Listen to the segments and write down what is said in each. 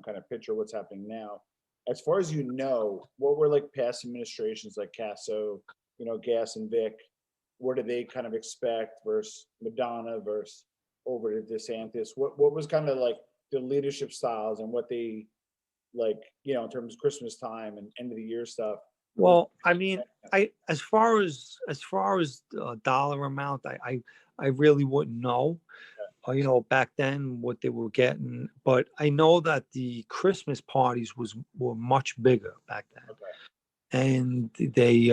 kind of picture what's happening now. As far as you know, what were like past administrations like Casso, Gas and Vic? What do they kind of expect versus Madonna versus over to DeSantis? What was kind of like the leadership styles and what they like, in terms of Christmas time and end of the year stuff? Well, I mean, as far as dollar amount, I really wouldn't know. Back then what they were getting, but I know that the Christmas parties were much bigger back then. Okay. And they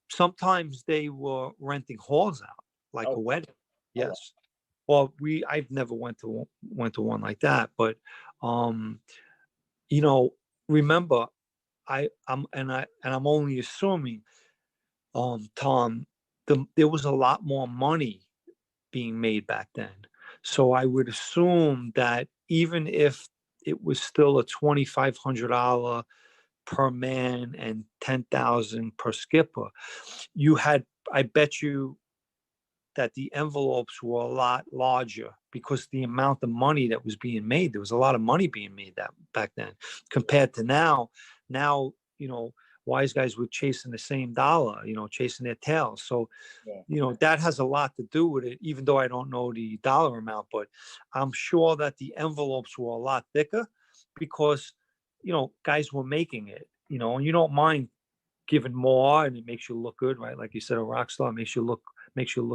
sometimes they were renting halls out like a wedding. Yes. Well, I've never went to one like that, but remember, I'm only assuming, Tom, there was a lot more money being made back then. So I would assume that even if it was still a $2,500 per man and 10,000 per skipper, I bet you that the envelopes were a lot larger because the amount of money that was being made, there was a lot of money being made that back then compared to now. Now, wise guys were chasing the same dollar, chasing their tails. So, that has a lot to do with it, even though I don't know the dollar amount, but I'm sure that the envelopes were a lot thicker because, guys were making it, and you don't mind giving more and it makes you look good, right? Like you said, a rock star makes you look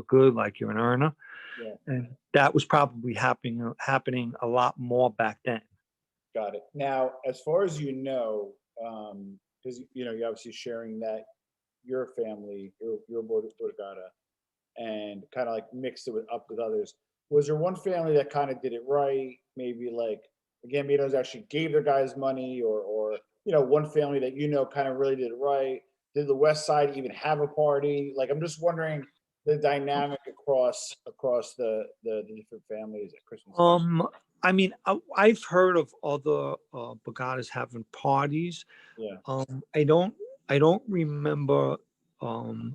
good, like you're an earner. Yeah. And that was probably happening a lot more back then. Got it. Now, as far as because you're obviously sharing that your family, your Borgata, and kind of like mixed it up with others. Was there one family that kind of did it right? Maybe like the Gambinos actually gave their guys money, or one family that kind of really did it right. Did the West Side even have a party? Like, I'm just wondering the dynamic across the different families at Christmas time. I mean, I've heard of other Bogatas having parties. Yeah. I don't remember. I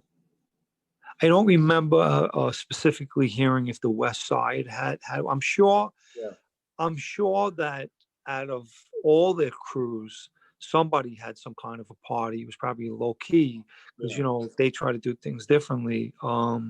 don't remember specifically hearing if the West Side had. I'm sure. Yeah. I'm sure that out of all their crews, somebody had some kind of a party. It was probably low key because they try to do things differently. But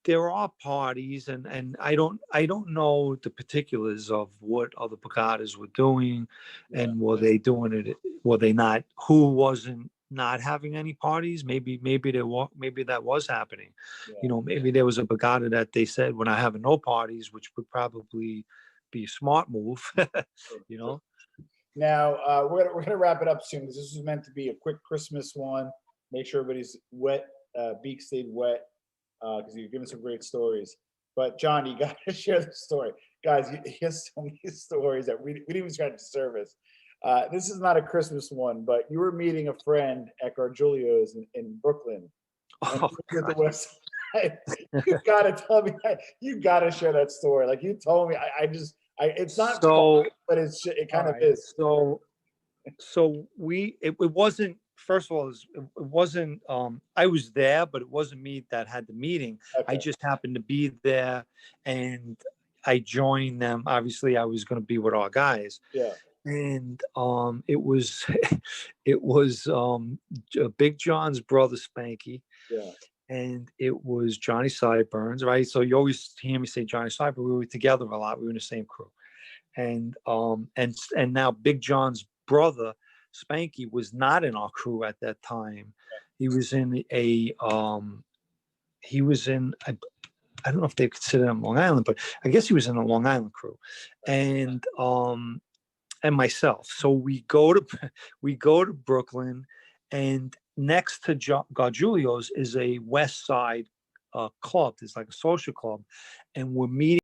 there are parties, and I don't know the particulars of what other Bogatas were doing, and were they doing it? Were they not? Who wasn't not having any parties? Maybe that was happening. Yeah. Maybe there was a Bogata that they said we're not having no parties, which would probably be a smart move. Now we're gonna wrap it up soon because this was meant to be a quick Christmas one. Make sure everybody's wet, beak stayed wet, because you've given some great stories. But John, you got to share the story, guys. He has so many stories that we didn't even scratch the surface. This is not a Christmas one, but you were meeting a friend at Gargiulo's in Brooklyn. And the West Side. You got to tell me. You got to share that story. Like you told me, it's not so, fun, but it kind of is. So it wasn't. First of all, it wasn't. I was there, but it wasn't me that had the meeting. Okay. I just happened to be there, and I joined them. Obviously, I was going to be with our guys. Yeah. And it was Big John's brother Spanky. Yeah. And it was Johnny Sideburns, right? So you always hear me say Johnny Sideburns. We were together a lot. We were in the same crew. And now Big John's brother Spanky was not in our crew at that time. He was in I don't know if they consider him Long Island, but I guess he was in a Long Island crew. And myself. So we go to Brooklyn, and next to Gargiulo's is a West Side club. It's like a social club, and we're meeting